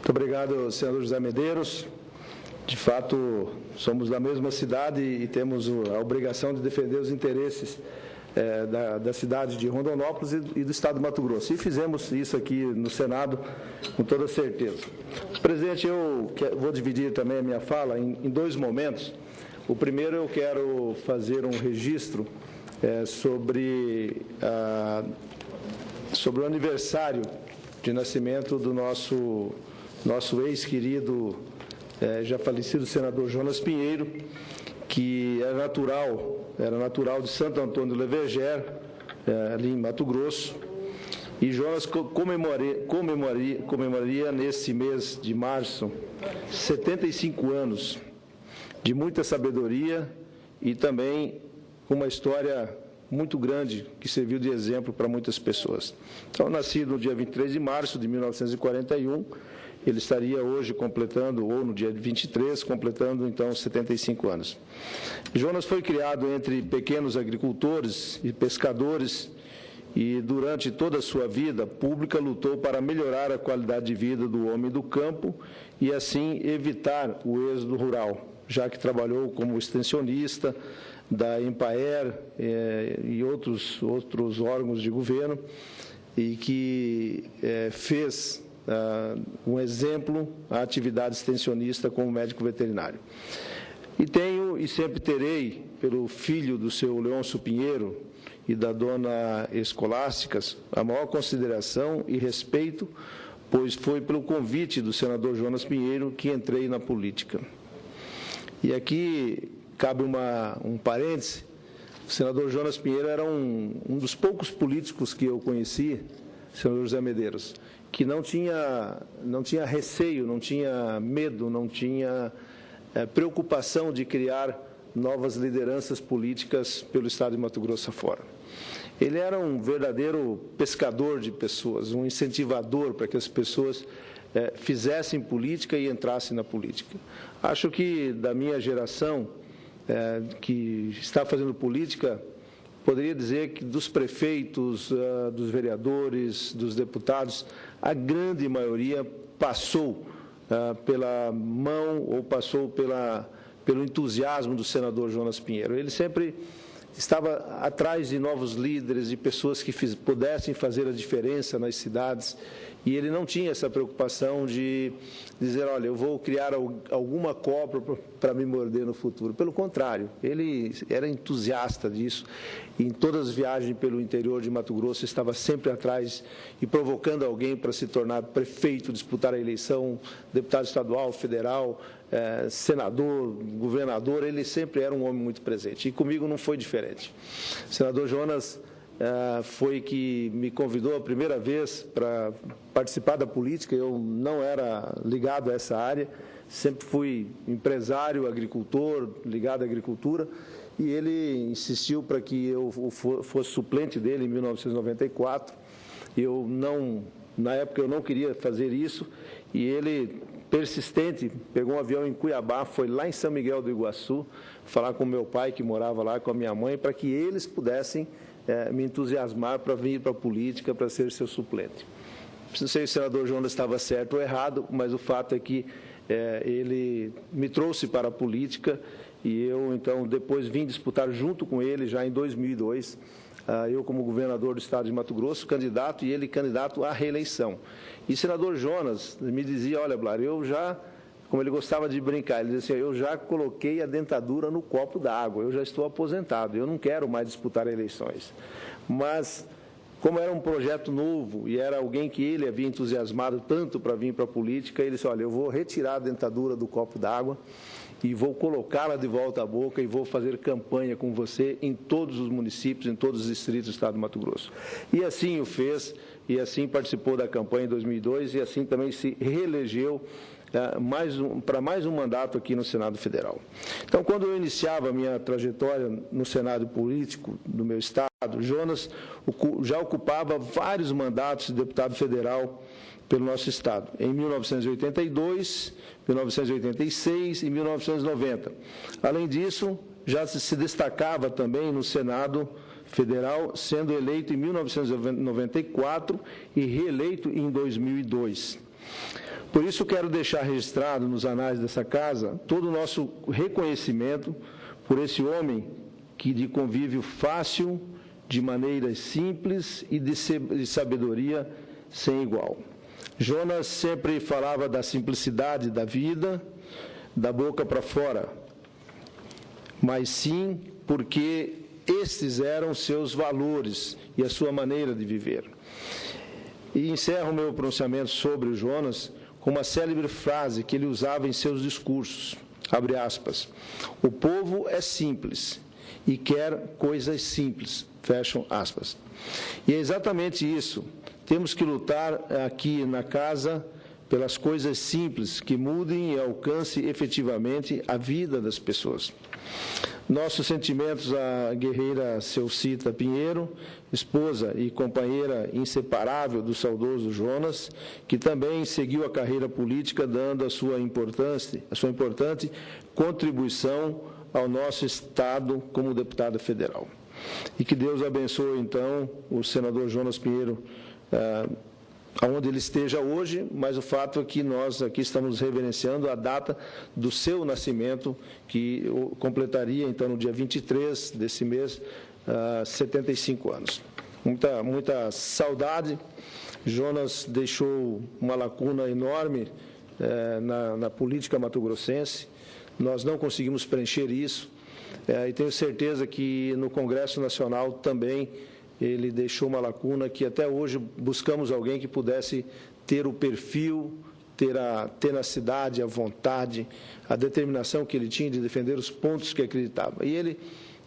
Muito obrigado, senador José Medeiros. De fato, somos da mesma cidade e temos a obrigação de defender os interesses da cidade de Rondonópolis e do estado de Mato Grosso. E fizemos isso aqui no Senado com toda certeza. Presidente, eu vou dividir também a minha fala em dois momentos. O primeiro, eu quero fazer um registro sobre o aniversário de nascimento do nosso ex-querido, já falecido senador Jonas Pinheiro, que era natural de Santo Antônio do Leverger, ali em Mato Grosso. E Jonas comemoraria nesse mês de março 75 anos de muita sabedoria e também uma história muito grande que serviu de exemplo para muitas pessoas. Então, nascido no dia 23 de março de 1941, ele estaria hoje completando, ou no dia 23, completando então 75 anos. Jonas foi criado entre pequenos agricultores e pescadores e durante toda a sua vida pública lutou para melhorar a qualidade de vida do homem do campo e assim evitar o êxodo rural, já que trabalhou como extensionista da Empaer e outros órgãos de governo e que fez um exemplo à atividade extensionista como médico veterinário. E tenho e sempre terei, pelo filho do seu Leôncio Pinheiro e da dona Escolásticas, a maior consideração e respeito, pois foi pelo convite do senador Jonas Pinheiro que entrei na política. E aqui cabe um parêntese. O senador Jonas Pinheiro era um dos poucos políticos que eu conheci, senador José Medeiros, que não tinha receio, não tinha medo, não tinha preocupação de criar novas lideranças políticas pelo estado de Mato Grosso afora. Ele era um verdadeiro pescador de pessoas, um incentivador para que as pessoas fizessem política e entrassem na política. Acho que da minha geração, que está fazendo política, poderia dizer que dos prefeitos, dos vereadores, dos deputados, a grande maioria passou pela mão ou passou pelo entusiasmo do senador Jonas Pinheiro. Ele sempre estava atrás de novos líderes, de pessoas que pudessem fazer a diferença nas cidades, e ele não tinha essa preocupação de dizer, olha, eu vou criar alguma cobra para me morder no futuro. Pelo contrário, ele era entusiasta disso. Em todas as viagens pelo interior de Mato Grosso, estava sempre atrás e provocando alguém para se tornar prefeito, disputar a eleição, deputado estadual, federal, senador, governador. Ele sempre era um homem muito presente. E comigo não foi diferente. O senador Jonas foi que me convidou a primeira vez para participar da política. Eu não era ligado a essa área, sempre fui empresário, agricultor, ligado à agricultura, e ele insistiu para que eu fosse suplente dele em 1994. Na época eu não queria fazer isso, e ele, persistente, pegou um avião em Cuiabá, foi lá em São Miguel do Iguaçu, falar com meu pai, que morava lá, com a minha mãe, para que eles pudessem me entusiasmar para vir para a política, para ser seu suplente. Não sei se o senador Jonas estava certo ou errado, mas o fato é que ele me trouxe para a política e eu, então, depois vim disputar junto com ele, já em 2002, eu como governador do estado de Mato Grosso, candidato, e ele candidato à reeleição. E o senador Jonas me dizia, olha, Blar, eu já, como ele gostava de brincar, ele dizia assim, eu já coloquei a dentadura no copo d'água, eu já estou aposentado, eu não quero mais disputar eleições. Mas, como era um projeto novo e era alguém que ele havia entusiasmado tanto para vir para a política, ele disse, olha, eu vou retirar a dentadura do copo d'água e vou colocá-la de volta à boca e vou fazer campanha com você em todos os municípios, em todos os distritos do estado de Mato Grosso. E assim o fez, e assim participou da campanha em 2002, e assim também se reelegeu para mais um mandato aqui no Senado Federal. Então, quando eu iniciava a minha trajetória no Senado político do meu estado, Jonas já ocupava vários mandatos de deputado federal pelo nosso estado, em 1982, 1986 e 1990. Além disso, já se destacava também no Senado Federal, sendo eleito em 1994 e reeleito em 2002. Por isso, quero deixar registrado nos anais dessa casa todo o nosso reconhecimento por esse homem que de convívio fácil, de maneiras simples e de sabedoria sem igual. Jonas sempre falava da simplicidade da vida, da boca para fora, mas sim porque estes eram seus valores e a sua maneira de viver. E encerro o meu pronunciamento sobre o Jonas com uma célebre frase que ele usava em seus discursos, abre aspas, o povo é simples e quer coisas simples, fecham aspas. E é exatamente isso, temos que lutar aqui na casa pelas coisas simples que mudem e alcancem efetivamente a vida das pessoas. Nossos sentimentos à guerreira Celcita Pinheiro, esposa e companheira inseparável do saudoso Jonas, que também seguiu a carreira política dando a sua importante contribuição ao nosso Estado como deputado federal. E que Deus abençoe, então, o senador Jonas Pinheiro, aonde ele esteja hoje, mas o fato é que nós aqui estamos reverenciando a data do seu nascimento, que completaria, então, no dia 23 desse mês, 75 anos. Muita saudade. Jonas deixou uma lacuna enorme na política mato-grossense. Nós não conseguimos preencher isso, e tenho certeza que no Congresso Nacional também ele deixou uma lacuna que até hoje buscamos alguém que pudesse ter o perfil, ter a tenacidade, a vontade, a determinação que ele tinha de defender os pontos que acreditava. E ele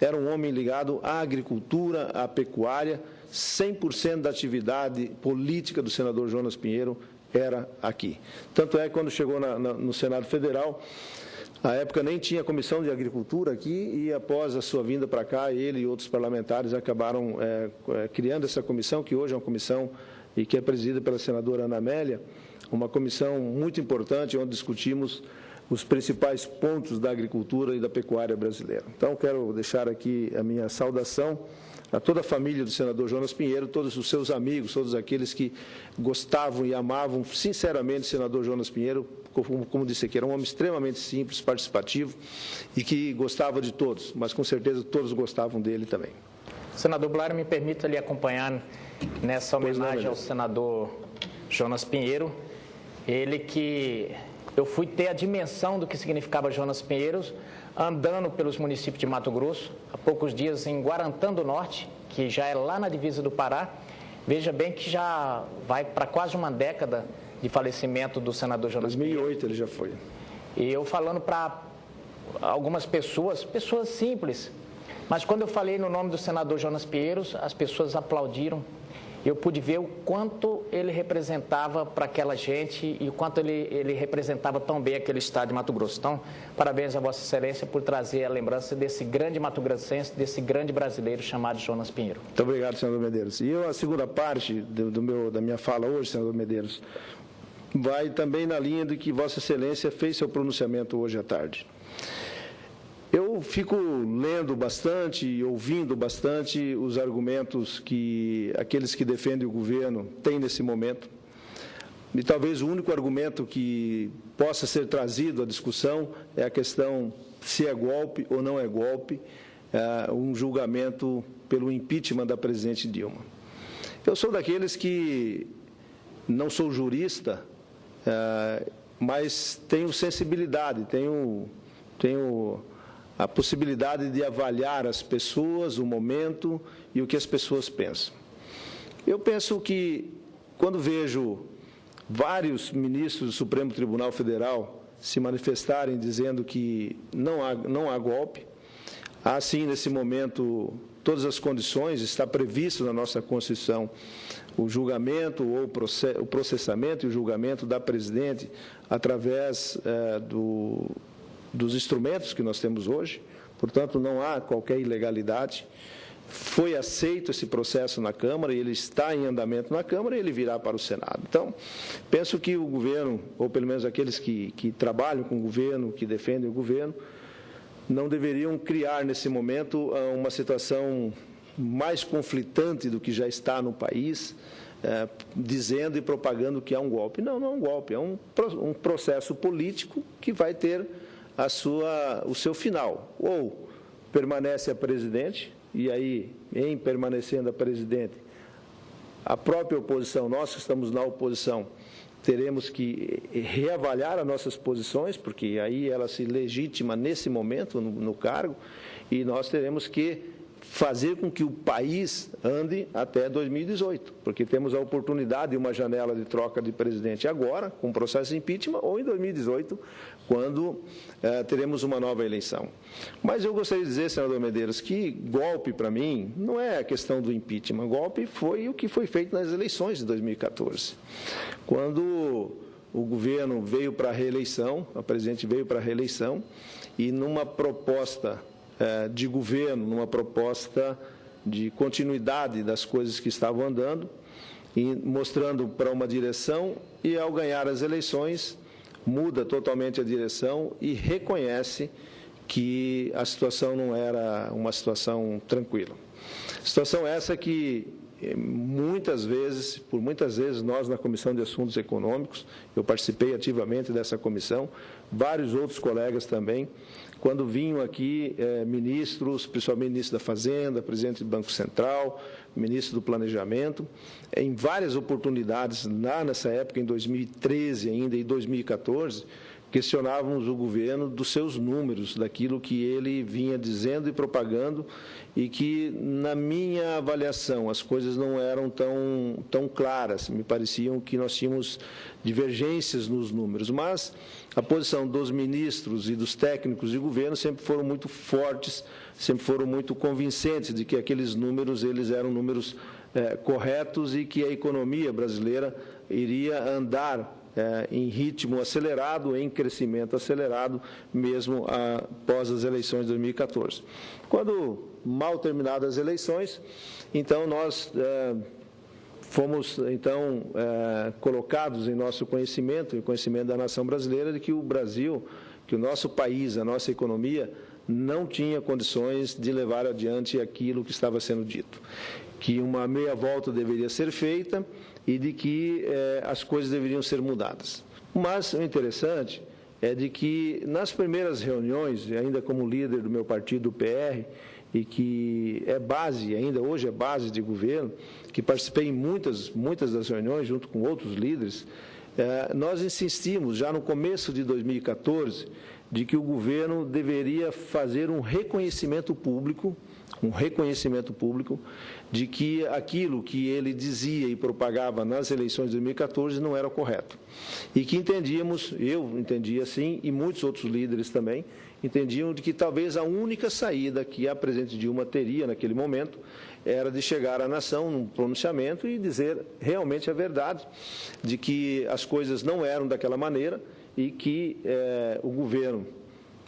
era um homem ligado à agricultura, à pecuária, 100% da atividade política do senador Jonas Pinheiro era aqui. Tanto é que quando chegou no Senado Federal, à época nem tinha comissão de agricultura aqui e após a sua vinda para cá, ele e outros parlamentares acabaram criando essa comissão, que hoje é uma comissão e que é presidida pela senadora Ana Amélia, uma comissão muito importante onde discutimos os principais pontos da agricultura e da pecuária brasileira. Então, quero deixar aqui a minha saudação a toda a família do senador Jonas Pinheiro, todos os seus amigos, todos aqueles que gostavam e amavam sinceramente o senador Jonas Pinheiro, como disse aqui, era um homem extremamente simples, participativo e que gostava de todos, mas com certeza todos gostavam dele também. Senador Blair, me permita lhe acompanhar nessa homenagem ao senador Jonas Pinheiro, ele que eu fui ter a dimensão do que significava Jonas Pinheiro andando pelos municípios de Mato Grosso, há poucos dias em Guarantã do Norte, que já é lá na divisa do Pará. Veja bem que já vai para quase uma década de falecimento do senador Jonas Pinheiro. 2008 ele já foi. E eu falando para algumas pessoas simples, mas quando eu falei no nome do senador Jonas Pinheiro, as pessoas aplaudiram. Eu pude ver o quanto ele representava para aquela gente e o quanto ele representava tão bem aquele estado de Mato Grosso. Então, parabéns a Vossa Excelência por trazer a lembrança desse grande mato-grossense, desse grande brasileiro chamado Jonas Pinheiro. Muito obrigado, senador Medeiros. E a segunda parte da minha fala hoje, senador Medeiros, vai também na linha do que Vossa Excelência fez seu pronunciamento hoje à tarde. Eu fico lendo bastante e ouvindo bastante os argumentos que aqueles que defendem o governo têm nesse momento. E talvez o único argumento que possa ser trazido à discussão é a questão se é golpe ou não é golpe, um julgamento pelo impeachment da presidente Dilma. Eu sou daqueles que não sou jurista, mas tenho sensibilidade, tenho a possibilidade de avaliar as pessoas, o momento e o que as pessoas pensam. Eu penso que, quando vejo vários ministros do Supremo Tribunal Federal se manifestarem dizendo que não há golpe, há sim, nesse momento, todas as condições, está previsto na nossa Constituição o julgamento ou o processamento e o julgamento da presidente através dos instrumentos que nós temos hoje, portanto, não há qualquer ilegalidade. Foi aceito esse processo na Câmara, ele está em andamento na Câmara e ele virá para o Senado. Então, penso que o governo, ou pelo menos aqueles que trabalham com o governo, que defendem o governo, não deveriam criar, nesse momento, uma situação mais conflitante do que já está no país, dizendo e propagando que é um golpe. Não, não é um golpe, é um processo político que vai ter o seu final. Ou permanece a presidente, e aí, em permanecendo a presidente, a própria oposição, nós que estamos na oposição, teremos que reavaliar as nossas posições, porque aí ela se legitima nesse momento no cargo, e nós teremos que fazer com que o país ande até 2018, porque temos a oportunidade de uma janela de troca de presidente agora, com o processo de impeachment, ou em 2018, quando teremos uma nova eleição. Mas eu gostaria de dizer, senador Medeiros, que golpe, para mim, não é a questão do impeachment. Golpe foi o que foi feito nas eleições de 2014. Quando o governo veio para a reeleição, a presidente veio para a reeleição, e numa proposta de governo, numa proposta de continuidade das coisas que estavam andando, e mostrando para uma direção, e ao ganhar as eleições, muda totalmente a direção e reconhece que a situação não era uma situação tranquila. Situação essa que por muitas vezes nós na Comissão de Assuntos Econômicos, eu participei ativamente dessa comissão, vários outros colegas também, quando vinham aqui ministros, principalmente ministro da Fazenda, presidente do Banco Central, ministro do Planejamento, em várias oportunidades, nessa época, em 2013 ainda e 2014, questionávamos o governo dos seus números, daquilo que ele vinha dizendo e propagando, e que, na minha avaliação, as coisas não eram tão claras, me pareciam que nós tínhamos divergências nos números, mas a posição dos ministros e dos técnicos de governo sempre foram muito fortes, sempre foram muito convincentes de que aqueles números eles eram números corretos e que a economia brasileira iria andar em ritmo acelerado, em crescimento acelerado, mesmo após as eleições de 2014. Quando mal terminadas as eleições, então nós fomos colocados em nosso conhecimento, em conhecimento da nação brasileira, de que o Brasil, que o nosso país, a nossa economia, não tinha condições de levar adiante aquilo que estava sendo dito, que uma meia volta deveria ser feita e de que as coisas deveriam ser mudadas. Mas o interessante é de que nas primeiras reuniões, ainda como líder do meu partido, o PR, e que é base, ainda hoje é base de governo, que participei em muitas das reuniões junto com outros líderes, nós insistimos já no começo de 2014 de que o governo deveria fazer um reconhecimento público de que aquilo que ele dizia e propagava nas eleições de 2014 não era correto. E que eu entendia assim, e muitos outros líderes também, entendiam de que talvez a única saída que a presidente Dilma teria naquele momento era de chegar à nação num pronunciamento e dizer realmente a verdade, de que as coisas não eram daquela maneira e que o governo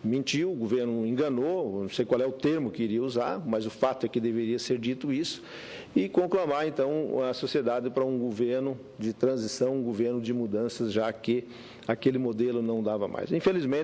mentiu, o governo enganou, não sei qual é o termo que iria usar, mas o fato é que deveria ser dito isso, e conclamar, então, a sociedade para um governo de transição, um governo de mudanças, já que aquele modelo não dava mais. Infelizmente,